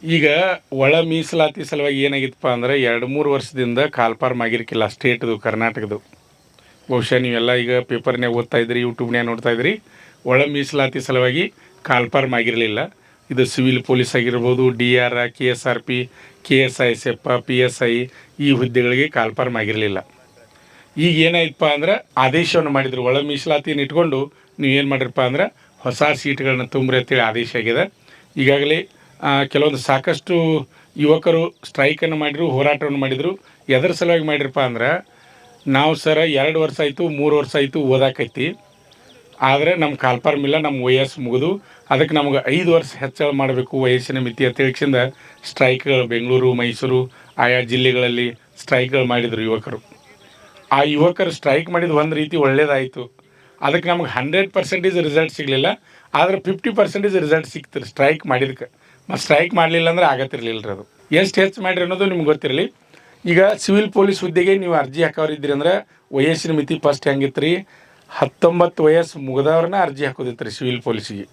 ಈಗ ಒಳ ಮೀಸಲಾತಿ ಸಲುವಾಗಿ ಏನಾಗಿತ್ತಪ್ಪ ಅಂದ್ರೆ 2-3 ವರ್ಷದಿಂದ ಕಾಲ್ಪಾರ್ಮ್ ಆಗಿರ್ಕಿಲ್ಲ ಸ್ಟೇಟ್ದು ಕರ್ನಾಟಕದ್ದು. ಬಹುಶಃ ನೀವೆಲ್ಲ ಈಗ ಪೇಪರ್ನಾಗ ಓದ್ತಾ ಇದ್ರಿ, ಯೂಟ್ಯೂಬ್ನಾಗ ನೋಡ್ತಾ ಇದ್ರಿ. ಒಳ ಮೀಸಲಾತಿ ಸಲುವಾಗಿ ಕಾಲ್ಪಾರ್ಮ್ ಆಗಿರಲಿಲ್ಲ. ಇದು ಸಿವಿಲ್ ಪೊಲೀಸ್ ಆಗಿರ್ಬೋದು, DR, KSRP, KSISF, PSI ಈ ಹುದ್ದೆಗಳಿಗೆ ಕಾಲ್ಪಾರ್ಮ್ ಆಗಿರಲಿಲ್ಲ. ಈಗ ಏನಾಯ್ತಪ್ಪ ಅಂದ್ರೆ ಆದೇಶವನ್ನು ಮಾಡಿದ್ರು. ಒಳ ಮೀಸಲಾತಿಯನ್ನು ಇಟ್ಕೊಂಡು ನೀವು ಏನು ಮಾಡಿರಪ್ಪ ಅಂದ್ರೆ ಹೊಸ ಸೀಟ್ಗಳನ್ನ ತುಂಬ್ರಿ ಅಂತೇಳಿ ಆದೇಶ ಆಗಿದೆ. ಈಗಾಗಲೇ ಕೆಲವೊಂದು ಸಾಕಷ್ಟು ಯುವಕರು ಸ್ಟ್ರೈಕನ್ನು ಮಾಡಿದ್ರು, ಹೋರಾಟವನ್ನು ಮಾಡಿದರು. ಎದರ ಸಲುವಾಗಿ ಮಾಡಿರಪ್ಪ ಅಂದ್ರೆ ನಾವು ಸರ 2 ವರ್ಷ ಆಯಿತು, 3 ವರ್ಷ ಆಯಿತು ಓದಾಕೈತಿ, ಆದರೆ ನಮ್ಮ ಕಾಲ್ಪಾರ್ಮ್ ಇಲ್ಲ, ನಮ್ಮ ವಯಸ್ಸು ಮುಗಿದು ಅದಕ್ಕೆ ನಮ್ಗೆ 5 ವರ್ಷ ಹೆಚ್ಚಳ ಮಾಡಬೇಕು ವಯಸ್ಸಿನ ಮಿತಿ ಅಂತ ಹೇಳಿಸಿಂದ ಸ್ಟ್ರೈಕ್ಗಳು ಬೆಂಗಳೂರು, ಮೈಸೂರು ಆಯಾ ಜಿಲ್ಲೆಗಳಲ್ಲಿ ಸ್ಟ್ರೈಕ್ಗಳು ಮಾಡಿದರು ಯುವಕರು. ಆ ಯುವಕರು ಸ್ಟ್ರೈಕ್ ಮಾಡಿದ ಒಂದು ರೀತಿ ಒಳ್ಳೇದಾಯಿತು. ಅದಕ್ಕೆ ನಮ್ಗೆ 100% ರಿಸಲ್ಟ್ ಸಿಗಲಿಲ್ಲ, ಆದರೆ 50% ರಿಸಲ್ಟ್ ಸಿಕ್ತಿರಿ ಸ್ಟ್ರೈಕ್ ಮಾಡಿದಕ್ಕೆ. ಮತ್ತು ಸ್ಟ್ರೈಕ್ ಮಾಡಲಿಲ್ಲ ಅಂದ್ರೆ ಆಗತ್ತಿರಲಿಲ್ಲ ರೀ. ಅದು ಎಷ್ಟು ಹೆಚ್ಚು ಮಾಡಿರಿ ಅನ್ನೋದು ನಿಮ್ಗೆ ಗೊತ್ತಿರಲಿ. ಈಗ ಸಿವಿಲ್ ಪೊಲೀಸ್ ಹುದ್ದೆಗೆ ನೀವು ಅರ್ಜಿ ಹಾಕೋರಿದ್ರಿ ಅಂದ್ರೆ ವಯಸ್ಸಿನ ಮಿತಿ ಫಸ್ಟ್ ಹೆಂಗಿತ್ತು ರೀ, 19 ವಯಸ್ಸು ಮುಗಿದವ್ರನ್ನ ಅರ್ಜಿ ಹಾಕೋದಿತ್ತು ರೀ ಸಿವಿಲ್ ಪೊಲೀಸಿಗೆ.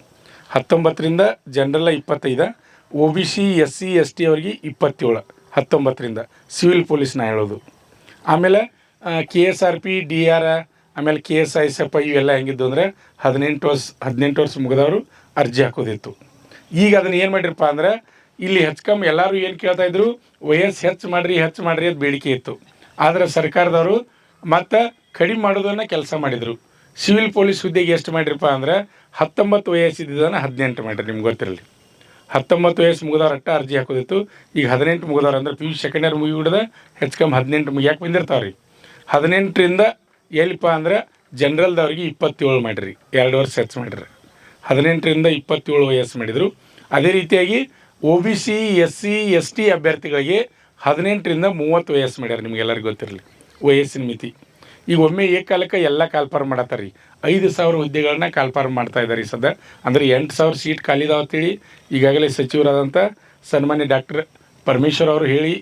19ರಿಂದ ಜನರಲ್ಲ 25, OBC SC ST ಅವ್ರಿಗೆ 27, 19ರಿಂದ ಸಿವಿಲ್ ಪೊಲೀಸ್ನ ಹೇಳೋದು. ಆಮೇಲೆ KSRP, DR, ಆಮೇಲೆ KSISF ಇವೆಲ್ಲ ಹೆಂಗಿದ್ದು ಅಂದರೆ 18 ವರ್ಷ ಮುಗಿದವರು ಅರ್ಜಿ ಹಾಕೋದಿತ್ತು. ಈಗ ಅದನ್ನು ಏನು ಮಾಡಿರಪ್ಪ ಅಂದ್ರೆ ಇಲ್ಲಿ ಹೆಚ್ಚು ಎಲ್ಲರೂ ಏನು ಕೇಳ್ತಾಯಿದ್ರು, ವಯಸ್ಸು ಹೆಚ್ಚು ಮಾಡಿರಿ ಅದು ಬೇಡಿಕೆ ಇತ್ತು. ಆದರೆ ಸರ್ಕಾರದವರು ಮತ್ತು ಕಡಿಮೆ ಮಾಡೋದನ್ನು ಕೆಲಸ ಮಾಡಿದರು. ಸಿವಿಲ್ ಪೊಲೀಸ್ ಹುದ್ದೆಗೆ ಎಷ್ಟು ಮಾಡಿರಪ್ಪ ಅಂದ್ರೆ 19 ವಯಸ್ಸಿದ್ದನ್ನು 18 ಮಾಡಿರಿ. ನಿಮ್ಗೆ ಗೊತ್ತಿರಲಿ, 19 ವಯಸ್ಸು ಮುಗಿದವ್ರು ಅಟ್ಟ ಅರ್ಜಿ ಹಾಕೋದಿತ್ತು. ಈಗ 18 ಮುಗಿದವ್ರು ಅಂದ್ರೆ PU ಸೆಕೆಂಡ್ ಇಯರ್ ಮುಗಿಬಿಡದೆ ಹೆಚ್ಚು 18 ಮುಗಿಯಾಕೆ ಬಂದಿರ್ತಾವೆ ರೀ. 18ರಿಂದ ಎಲ್ಲಿಪ್ಪ ಅಂದ್ರೆ ಜನರಲ್ದವ್ರಿಗೆ 27 ಮಾಡಿರಿ, 2 ವರ್ಷ ಹೆಚ್ಚು ಮಾಡಿರಿ. 18ರಿಂದ 27 ವಯಸ್ಸು ಮಾಡಿದರು. ಅದೇ ರೀತಿಯಾಗಿ OBC SC ST ಅಭ್ಯರ್ಥಿಗಳಿಗೆ 18ರಿಂದ 30 ವಯಸ್ಸು ಮಾಡ್ಯಾರ. ನಿಮಗೆಲ್ಲರಿಗೂ ಗೊತ್ತಿರಲಿ ವಯಸ್ಸಿನ ಮಿತಿ. ಈಗ ಒಮ್ಮೆ ಏಕಾಲಕ್ಕೆ ಎಲ್ಲ ಕಾಲ್ಪಾರ್ಮ್ ಮಾಡತ್ತಾರೆ ರೀ. 5,000 ಹುದ್ದೆಗಳನ್ನ ಕಾಲ್ಪಾರ್ಮ್ ಮಾಡ್ತಾ ಇದ್ದಾರೆ ಈ ಸದ್ಯ. ಅಂದರೆ 8,000 ಸೀಟ್ ಖಾಲಿದಾವ ಅಂತೇಳಿ ಈಗಾಗಲೇ ಸಚಿವರಾದಂಥ ಸನ್ಮಾನ್ಯ ಡಾಕ್ಟರ್ ಪರಮೇಶ್ವರ್ ಅವರು ಹೇಳಿ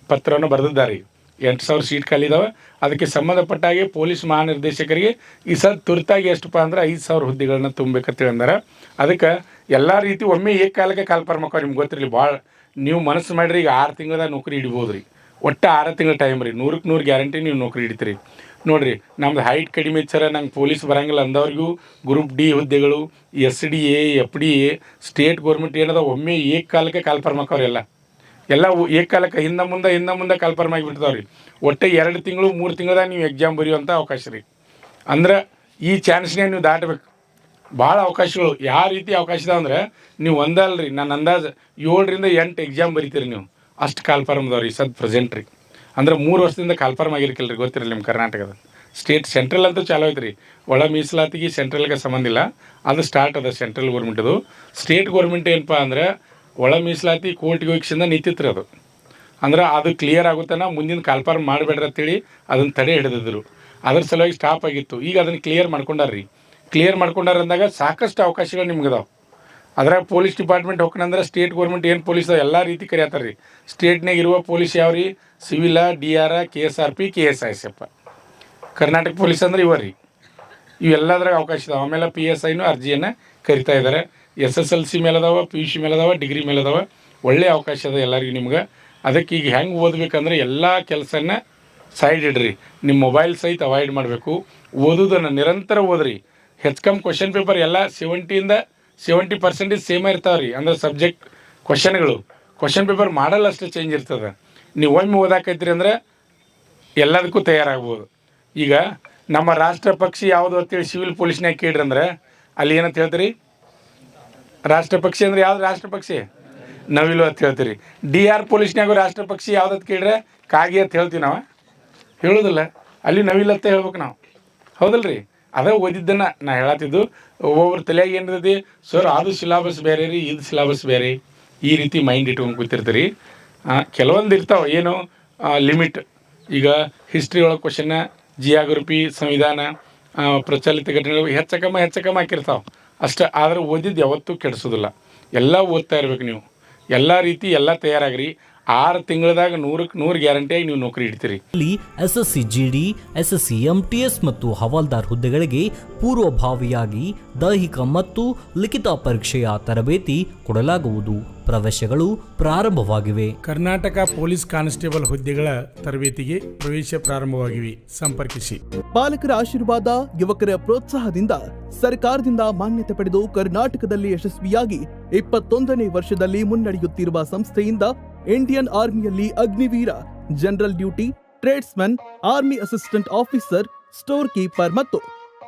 ಪತ್ರವನ್ನು ಬರೆದಿದ್ದಾರೆ. 8,000 ಸೀಟ್ ಖಾಲಿದಾವೆ. ಅದಕ್ಕೆ ಸಂಬಂಧಪಟ್ಟ ಹಾಗೆ ಪೊಲೀಸ್ ಮಹಾನಿರ್ದೇಶಕರಿಗೆ ಈ ಸದ್ ತುರ್ತಾಗಿ ಎಷ್ಟಪ್ಪ ಅಂದ್ರೆ 5,000 ಹುದ್ದೆಗಳನ್ನ ತುಂಬಬೇಕಂತೇಳಿ ಅಂದಾರೆ. ಅದಕ್ಕೆ ಎಲ್ಲ ರೀತಿ ಒಮ್ಮೆ ಏಕಾಲಕ್ಕೆ ಕಾಲ್ಪಾರ್ಮ್ ಹಾಕೋ ನಿಮ್ಗೆ ಗೊತ್ತಿರಲಿ. ಭಾಳ ನೀವು ಮನಸ್ಸು ಮಾಡಿರಿ, ಈಗ 6 ತಿಂಗಳದಾಗ ನೌಕರಿ ಹಿಡಿಬೋದು ರೀ. ಒಟ್ಟು 6 ತಿಂಗಳ ಟೈಮ್ ರೀ, 100ಕ್ಕೆ 100 ಗ್ಯಾರಂಟಿ ನೀವು ನೌಕರಿ ಹಿಡಿತೀರಿ. ನೋಡಿರಿ, ನಮ್ದು ಹೈಟ್ ಕಡಿಮೆ ಇಚ್ಚಾರ ನಂಗೆ ಪೊಲೀಸ್ ಬರೋಂಗಿಲ್ಲ ಅಂದವ್ರಿಗೂ ಗ್ರೂಪ್ D ಹುದ್ದೆಗಳು, SDA, FDA, ಸ್ಟೇಟ್ ಗೌರ್ಮೆಂಟ್ ಏನದ ಒಮ್ಮೆ ಏಕಾಲಕ್ಕೆ ಕಾಲ್ಪಾರ್ಮ್ ಹಾಕೋರೆಲ್ಲ ಎಲ್ಲ ಏಕಾಲಕ್ಕೆ ಹಿಂದೆ ಮುಂದೆ ಕಾಲ್ಪಾರ್ಮ್ ಆಗಿಬಿಡ್ತಾವೆ ರೀ. ಒಟ್ಟೆ 2 ತಿಂಗಳು 3 ತಿಂಗಳದಾಗ ನೀವು ಎಕ್ಸಾಮ್ ಬರೆಯುವಂಥ ಅವಕಾಶ ರೀ. ಅಂದ್ರೆ ಈ ಚಾನ್ಸ್ನೇ ನೀವು ದಾಟಬೇಕು. ಭಾಳ ಅವಕಾಶಗಳು ಯಾವ ರೀತಿ ಅವಕಾಶ ಇದಾವೆ ಅಂದ್ರೆ ನೀವು ಒಂದಲ್ರಿ, ನಾನು ಅಂದಾಜು 7ರಿಂದ 8 ಎಕ್ಸಾಮ್ ಬರಿತೀರಿ ನೀವು. ಅಷ್ಟು ಕಾಲ್ಪಾರ್ಮ್ ಅದಾವೆ ರೀ ಪ್ರೆಸೆಂಟ್ ರೀ. ಅಂದ್ರೆ 3 ವರ್ಷದಿಂದ ಕಾಲ್ಪಾರ್ಮ್ ಆಗಿರ್ಕಿಲ್ಲ ರೀ, ಗೊತ್ತಿರಲಿ ನಿಮ್ಮ ಕರ್ನಾಟಕದ. ಸ್ಟೇಟ್ ಸೆಂಟ್ರಲ್ ಅಂತೂ ಚಾಲೂ ಐತೆ ರೀ. ಒಳ ಮೀಸಲಾತಿಗೆ ಸೆಂಟ್ರಲ್ಗೆ ಸಂಬಂಧ ಇಲ್ಲ, ಅದು ಸ್ಟಾರ್ಟ್ ಅದ ಸೆಂಟ್ರಲ್ ಗೌರ್ಮೆಂಟದು. ಸ್ಟೇಟ್ ಗೌರ್ಮೆಂಟ್ ಏನಪ್ಪ ಅಂದ್ರೆ ಒಳ ಮೀಸಲಾತಿ ಕೋರ್ಟ್ಗೆ ಹೋಗಿಸಿಂದ ನಿಂತಿತ್ತು ಅದು. ಅಂದ್ರೆ ಅದು ಕ್ಲಿಯರ್ ಆಗುತ್ತಾನ ಮುಂದಿನ ಕಾಲ್ಪಾರ್ಮ್ ಮಾಡಬೇಡ್ರಿ ಅಂತೇಳಿ ಅದನ್ನು ತಡೆ ಹಿಡಿದಿದ್ರು. ಅದ್ರ ಸಲುವಾಗಿ ಸ್ಟಾಪ್ ಆಗಿತ್ತು. ಈಗ ಅದನ್ನು ಕ್ಲಿಯರ್ ಮಾಡ್ಕೊಂಡಾರ್ರಿ. ಕ್ಲಿಯರ್ ಮಾಡ್ಕೊಂಡಾರ ಅಂದಾಗ ಸಾಕಷ್ಟು ಅವಕಾಶಗಳು ನಿಮ್ಗೆ ಅದಾವೆ. ಅದ್ರಾಗ ಪೊಲೀಸ್ ಡಿಪಾರ್ಟ್ಮೆಂಟ್ ಹೋಗ್ಕಂದ್ರೆ ಸ್ಟೇಟ್ ಗೌರ್ಮೆಂಟ್ ಏನು ಪೊಲೀಸ್ ಎಲ್ಲ ರೀತಿ ಕರಿಯತ್ತಾರೆ ರೀ. ಸ್ಟೇಟ್ನಾಗ ಇರುವ ಪೊಲೀಸ್ ಯಾವ ರೀ, ಸಿವಿಲ, DR, KSRP, KSISF. Karnataka police ಅಂದ್ರೆ ಇವ ರೀ. ಇವೆಲ್ಲದ್ರಾಗ ಅವಕಾಶ ಇದಾವೆ. ಆಮೇಲೆ PSIನೂ ಅರ್ಜಿಯನ್ನು ಕರಿತಾ ಇದ್ದಾರೆ. SSLC ಮೇಲೆ ಅದಾವೆ, PUC ಮೇಲೆ ಅದಾವೆ, ಡಿಗ್ರಿ ಮೇಲೆ ಅದಾವೆ. ಒಳ್ಳೆಯ ಅವಕಾಶ ಅದ ಎಲ್ಲರಿಗೂ ನಿಮ್ಗೆ. ಅದಕ್ಕೆ ಈಗ ಹೆಂಗೆ ಓದಬೇಕಂದ್ರೆ ಎಲ್ಲ ಕೆಲಸನ ಸೈಡ್ ಇಡ್ರಿ, ನಿಮ್ಮ ಮೊಬೈಲ್ ಸಹಿತ ಅವಾಯ್ಡ್ ಮಾಡಬೇಕು. ಓದೋದನ್ನು ನಿರಂತರ ಓದ್ರಿ. ಹೆಚ್ಚು ಕ್ವಶನ್ ಪೇಪರ್ ಎಲ್ಲ 70% ಸೇಮ್ ಇರ್ತಾವೆ ರೀ. ಅಂದ್ರೆ ಸಬ್ಜೆಕ್ಟ್ ಕ್ವಶನ್ ಪೇಪರ್ ಮಾಡಲ್ಲ ಅಷ್ಟೇ ಚೇಂಜ್ ಇರ್ತದೆ. ನೀವು ಒಮ್ಮೆ ಓದಾಕೈತ್ರಿ ಅಂದರೆ ಎಲ್ಲದಕ್ಕೂ ತಯಾರಾಗ್ಬೋದು. ಈಗ ನಮ್ಮ ರಾಷ್ಟ್ರ ಪಕ್ಷಿ ಯಾವುದು ಅಂತೇಳಿ ಸಿವಿಲ್ ಪೊಲೀಸ್ನಾಗ ಕೇಳ್ರಿ ಅಂದ್ರೆ ಅಲ್ಲಿ ಏನಂತ ಹೇಳ್ತೀರಿ, ರಾಷ್ಟ್ರ ಪಕ್ಷಿ ಅಂದರೆ ಯಾವ್ದು ರಾಷ್ಟ್ರ ಪಕ್ಷಿ? ನವಿಲು ಅಂತ ಹೇಳ್ತೀರಿ. DR ಪೊಲೀಸ್ನಾಗೂ ರಾಷ್ಟ್ರ ಪಕ್ಷಿ ಯಾವ್ದು ಕೇಳ್ರೆ ಕಾಗೆ ಅಂತ ಹೇಳ್ತೀವಿ ನಾವು, ಹೇಳೋದಿಲ್ಲ. ಅಲ್ಲಿ ನವಿಲು ಅಂತ ಹೇಳ್ಬೇಕು ನಾವು, ಹೌದಲ್ಲ ರೀ? ಅದೇ ಓದಿದ್ದನ್ನು ನಾ ಹೇಳತ್ತಿದ್ದು. ಒಬ್ಬೊಬ್ರು ತಲೆಯಾಗ ಏನಿರ್ತೈತಿ, ಸರ್ ಅದು ಸಿಲಾಬಸ್ ಬೇರೆ ರೀ, ಇದು ಸಿಲಾಬಸ್ ಬೇರೆ, ಈ ರೀತಿ ಮೈಂಡ್ ಇಟ್ಕೊಂಡು ಕೂತಿರ್ತೀರಿ. ಕೆಲವೊಂದು ಇರ್ತಾವೆ ಏನು ಲಿಮಿಟ್. ಈಗ ಹಿಸ್ಟ್ರಿ ಒಳಗೆ ಕ್ವಶನ್ನ, ಜಿಯಾಗ್ರಫಿ, ಸಂವಿಧಾನ, ಪ್ರಚಲಿತ ಘಟನೆಗಳು ಹೆಚ್ಚಕಮ್ಮ ಹಾಕಿರ್ತಾವೆ ಅಷ್ಟೇ. ಆದರೆ ಓದಿದ್ದು ಯಾವತ್ತೂ ಕೆಡಿಸೋದಿಲ್ಲ. ಎಲ್ಲ ಓದ್ತಾ ಇರ್ಬೇಕು ನೀವು. ಎಲ್ಲ ರೀತಿ ಎಲ್ಲ ತಯಾರಾಗ್ರಿ. 6 ತಿಂಗಳದಾಗ 100ಕ್ಕೆ 100 ಗ್ಯಾರಂಟಿಯಾಗಿ ನೀವು ನೌಕರಿ ಹಿಡ್ತೀರಿ. ಇಲ್ಲಿ SSC GD, SSC MTS ಮತ್ತು ಹವಾಲ್ದಾರ್ ಹುದ್ದೆಗಳಿಗೆ ಪೂರ್ವಭಾವಿಯಾಗಿ ದೈಹಿಕ ಮತ್ತು ಲಿಖಿತ ಪರೀಕ್ಷೆಯ ತರಬೇತಿ ಕೊಡಲಾಗುವುದು. ಪ್ರವೇಶಗಳು ಪ್ರಾರಂಭವಾಗಿವೆ. ಕರ್ನಾಟಕ ಪೊಲೀಸ್ ಕಾನ್ಸ್ಟೇಬಲ್ ಹುದ್ದೆಗಳ ತರಬೇತಿಗೆ ಪ್ರವೇಶ ಪ್ರಾರಂಭವಾಗಿವೆ. ಸಂಪರ್ಕಿಸಿ. ಪಾಲಕರ ಆಶೀರ್ವಾದ, ಯುವಕರ ಪ್ರೋತ್ಸಾಹದಿಂದ ಸರ್ಕಾರದಿಂದ ಮಾನ್ಯತೆ ಪಡೆದು ಕರ್ನಾಟಕದಲ್ಲಿ ಯಶಸ್ವಿಯಾಗಿ 21ನೇ ವರ್ಷದಲ್ಲಿ ಮುನ್ನಡೆಯುತ್ತಿರುವ ಸಂಸ್ಥೆಯಿಂದ ಇಂಡಿಯನ್ ಆರ್ಮಿಯಲ್ಲಿ Agniveer, general duty, tradesman, army assistant officer, store keeper ಮತ್ತು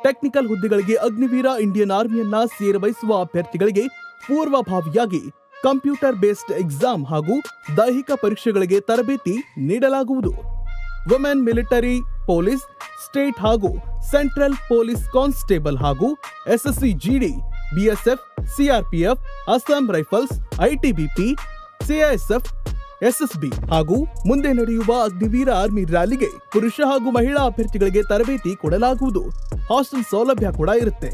ಟೆಕ್ನಿಕಲ್ ಹುದ್ದೆಗಳಿಗೆ ಅಗ್ನಿವೀರ ಇಂಡಿಯನ್ ಆರ್ಮಿಯನ್ನ ಸೇರಬಯಸುವ ಅಭ್ಯರ್ಥಿಗಳಿಗೆ ಪೂರ್ವಭಾವಿಯಾಗಿ ಕಂಪ್ಯೂಟರ್ ಬೇಸ್ಡ್ ಎಕ್ಸಾಮ್ ಹಾಗೂ ದೈಹಿಕ ಪರೀಕ್ಷೆಗಳಿಗೆ ತರಬೇತಿ ನೀಡಲಾಗುವುದು. ವುಮೆನ್ ಮಿಲಿಟರಿ, ಪೊಲೀಸ್, ಸ್ಟೇಟ್ ಹಾಗೂ ಸೆಂಟ್ರಲ್ ಪೊಲೀಸ್ ಕಾನ್ಸ್ಟೇಬಲ್ ಹಾಗೂ SSC GD, BSF, CRPF, Assam rifles, ITBP, CISF, SSB ಹಾಗೂ ಮುಂದೆ ನಡೆಯುವ ಅಗ್ನಿವೀರ ಆರ್ಮಿ ರ್ಯಾಲಿಗೆ ಪುರುಷ ಹಾಗೂ ಮಹಿಳಾ ಅಭ್ಯರ್ಥಿಗಳಿಗೆ ತರಬೇತಿ ಕೊಡಲಾಗುವುದು. ಹಾಸ್ಟೆಲ್ ಸೌಲಭ್ಯ ಕೂಡ ಇರುತ್ತೆ.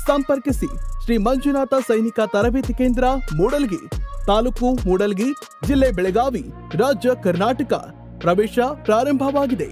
ಸಂಪರ್ಕಿಸಿ. ಶ್ರೀ ಮಂಜುನಾಥ ಸೈನಿಕ ತರಬೇತಿ ಕೇಂದ್ರ, ಮೂಡಲ್ಗಿ, ತಾಲೂಕು ಮೂಡಲ್ಗಿ, ಜಿಲ್ಲೆ ಬೆಳಗಾವಿ, ರಾಜ್ಯ ಕರ್ನಾಟಕ. ಪ್ರವೇಶ ಪ್ರಾರಂಭವಾಗಿದೆ.